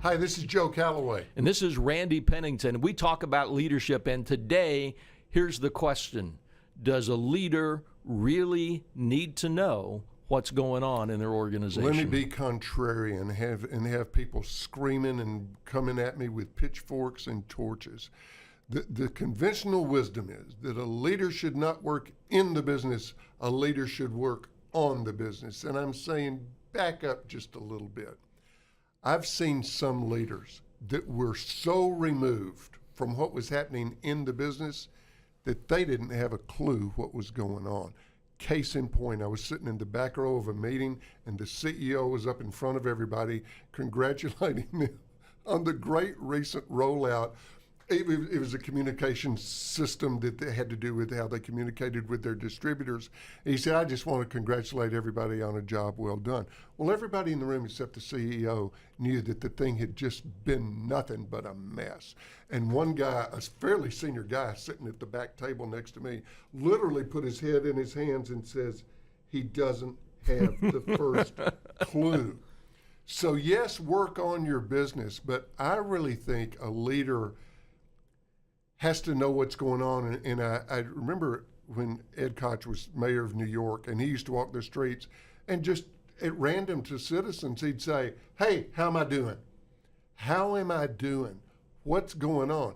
Hi, this is Joe Calloway. And this is Randy Pennington. We talk about leadership, and today, here's the question. Does a leader really need to know what's going on in their organization? Let me be contrary and have people screaming and coming at me with pitchforks and torches. The conventional wisdom is that a leader should not work in the business, a leader should work on the business. And I'm saying back up just a little bit. I've seen some leaders that were so removed from what was happening in the business that they didn't have a clue what was going on. Case in point, I was sitting in the back row of a meeting and the CEO was up in front of everybody congratulating me on the great recent rollout. It was a communication system that they had to do with how they communicated with their distributors. And he said, I just want to congratulate everybody on a job well done. Well, everybody in the room except the CEO knew that the thing had just been nothing but a mess. And one guy, a fairly senior guy sitting at the back table next to me, literally put his head in his hands and says, he doesn't have the first clue. So yes, work on your business, but I really think a leader has to know what's going on. And I remember when Ed Koch was mayor of New York, and he used to walk the streets and just at random to citizens, he'd say, hey, how am I doing? How am I doing? What's going on?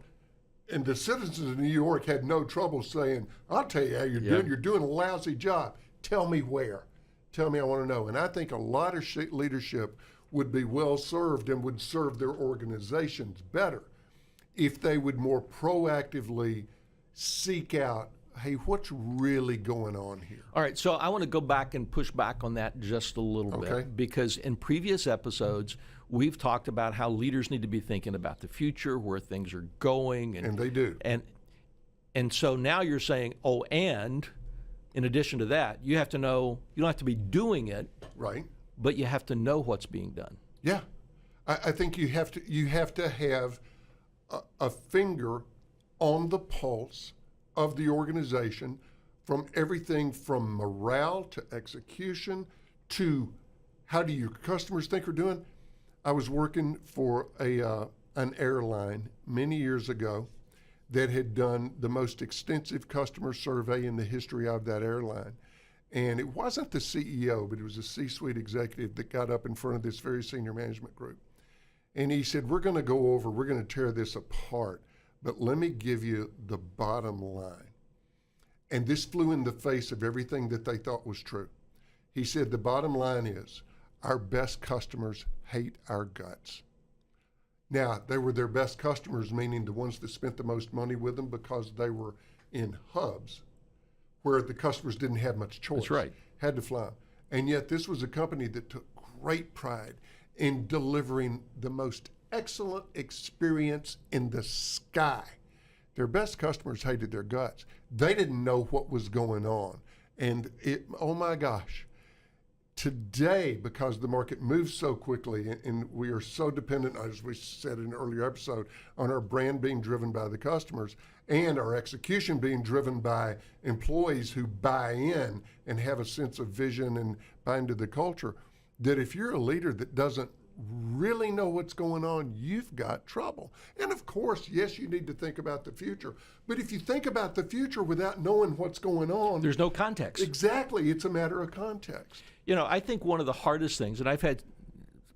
And the citizens of New York had no trouble saying, I'll tell you how you're doing. You're doing a lousy job. Tell me where. Tell me, I want to know. And I think a lot of leadership would be well served and would serve their organizations better if they would more proactively seek out, hey, what's really going on here? All right, so I want to go back and push back on that just a little bit, because in previous episodes, we've talked about how leaders need to be thinking about the future, where things are going. And they do. And so now you're saying, and in addition to that, you have to know, you don't have to be doing it, right? But you have to know what's being done. Yeah, I think you have to have a finger on the pulse of the organization, from everything from morale to execution to how do your customers think we're doing. I was working for an airline many years ago that had done the most extensive customer survey in the history of that airline. And it wasn't the CEO, but it was a C-suite executive that got up in front of this very senior management group. And he said, we're going to tear this apart, but let me give you the bottom line. And this flew in the face of everything that they thought was true. He said, the bottom line is, our best customers hate our guts. Now, they were their best customers, meaning the ones that spent the most money with them, because they were in hubs where the customers didn't have much choice. That's right. Had to fly. And yet this was a company that took great pride in delivering the most excellent experience in the sky. Their best customers hated their guts. They didn't know what was going on. And oh my gosh, today, because the market moves so quickly and we are so dependent, as we said in an earlier episode, on our brand being driven by the customers and our execution being driven by employees who buy in and have a sense of vision and buy into the culture, that if you're a leader that doesn't really know what's going on, you've got trouble. And of course, yes, you need to think about the future. But if you think about the future without knowing what's going on, there's no context. Exactly. It's a matter of context. You know, I think one of the hardest things, and I've had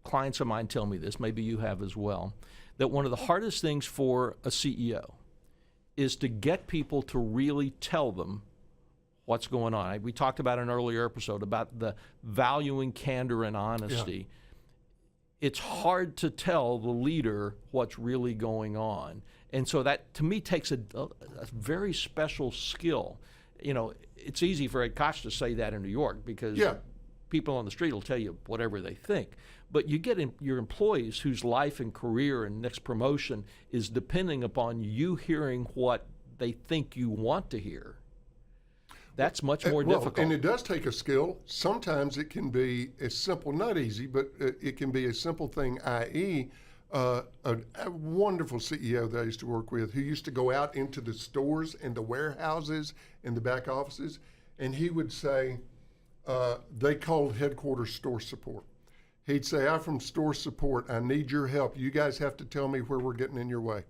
clients of mine tell me this, maybe you have as well, that one of the hardest things for a CEO is to get people to really tell them what's going on. We talked about in an earlier episode about the valuing candor and honesty. Yeah. It's hard to tell the leader what's really going on. And so that, to me, takes a very special skill. You know, it's easy for Ed Koch to say that in New York because people on the street will tell you whatever they think. But you get your employees whose life and career and next promotion is depending upon you hearing what they think you want to hear. That's much more difficult. And it does take a skill. Sometimes it can be as simple, not easy, but it can be a simple thing, i.e., a wonderful CEO that I used to work with who used to go out into the stores and the warehouses and the back offices, and he would say, they called headquarters store support. He'd say, I'm from store support. I need your help. You guys have to tell me where we're getting in your way.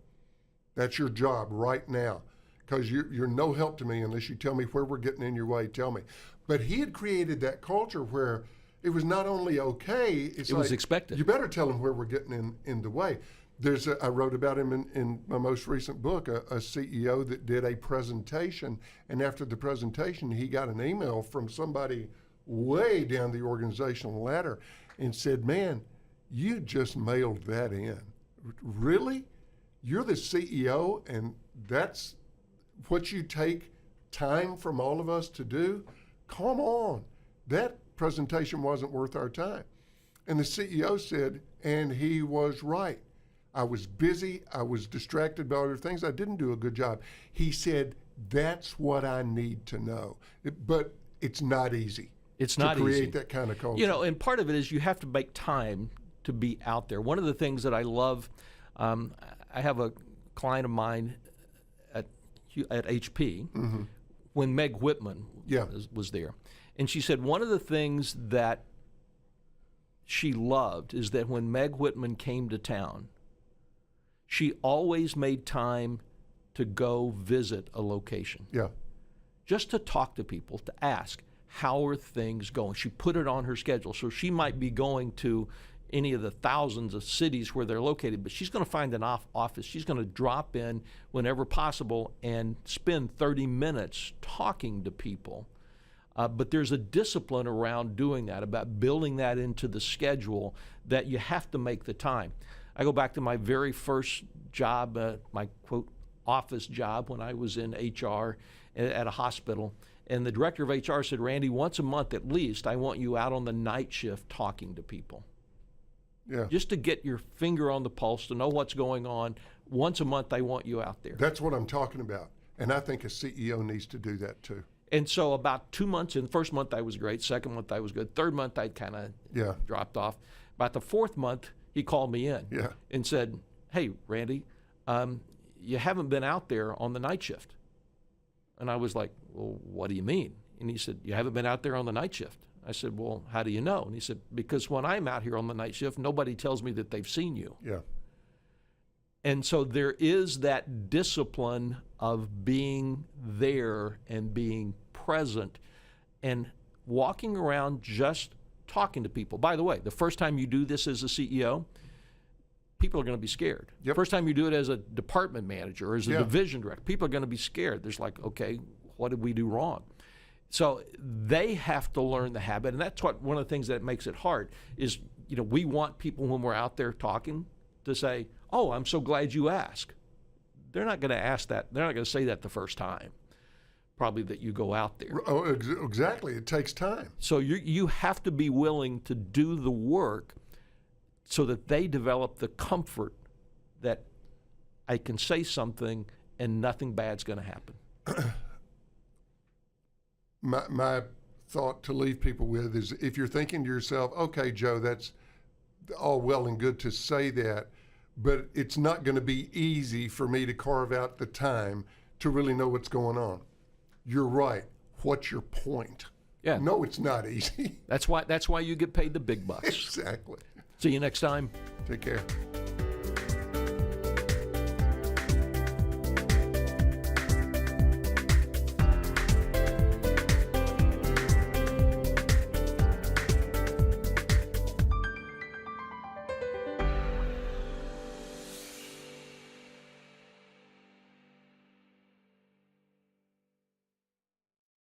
That's your job right now, because you're no help to me unless you tell me where we're getting in your way. Tell me. But he had created that culture where it was not only okay, it was expected. You better tell him where we're getting in the way. I wrote about him in my most recent book, a CEO that did a presentation, and after the presentation, he got an email from somebody way down the organizational ladder and said, man, you just mailed that in. Really? You're the CEO, and that's what you take time from all of us to do? Come on. That presentation wasn't worth our time. And the CEO said, and he was right. I was busy. I was distracted by other things. I didn't do a good job. He said, that's what I need to know. But it's not easy. It's not to create easy. that kind of culture. You know, and part of it is you have to make time to be out there. One of the things that I love, I have a client of mine at HP, when Meg Whitman was there. And she said one of the things that she loved is that when Meg Whitman came to town, she always made time to go visit a location. Yeah. Just to talk to people, to ask, how are things going? She put it on her schedule. So she might be going to any of the thousands of cities where they're located, but she's going to find an office. She's going to drop in whenever possible and spend 30 minutes talking to people. But there's a discipline around doing that, about building that into the schedule, that you have to make the time. I go back to my very first job, my quote office job, when I was in HR at a hospital. And the director of HR said, Randy, once a month at least, I want you out on the night shift talking to people. Yeah. Just to get your finger on the pulse, to know what's going on. Once a month, I want you out there. That's what I'm talking about. And I think a CEO needs to do that too. And so about 2 months in, first month I was great, second month I was good, third month I'd kind of dropped off. About the fourth month, he called me in and said, hey, Randy, you haven't been out there on the night shift. And I was like, well, what do you mean? And he said, you haven't been out there on the night shift. I said, well, how do you know? And he said, because when I'm out here on the night shift, nobody tells me that they've seen you. Yeah. And so there is that discipline of being there and being present and walking around just talking to people. By the way, the first time you do this as a CEO, people are going to be scared. Yep. First time you do it as a department manager or as a division director, people are going to be scared. There's like, okay, what did we do wrong? So they have to learn the habit, and that's what one of the things that makes it hard is, you know, we want people when we're out there talking to say, oh, I'm so glad you asked. They're not going to ask that. They're not going to say that the first time, probably, that you go out there. Oh, exactly. It takes time. So you have to be willing to do the work so that they develop the comfort that I can say something and nothing bad's going to happen. My thought to leave people with is, if you're thinking to yourself, okay, Joe, that's all well and good to say that, but it's not going to be easy for me to carve out the time to really know what's going on. You're right. What's your point? Yeah. No, it's not easy. That's why you get paid the big bucks. Exactly. See you next time. Take care.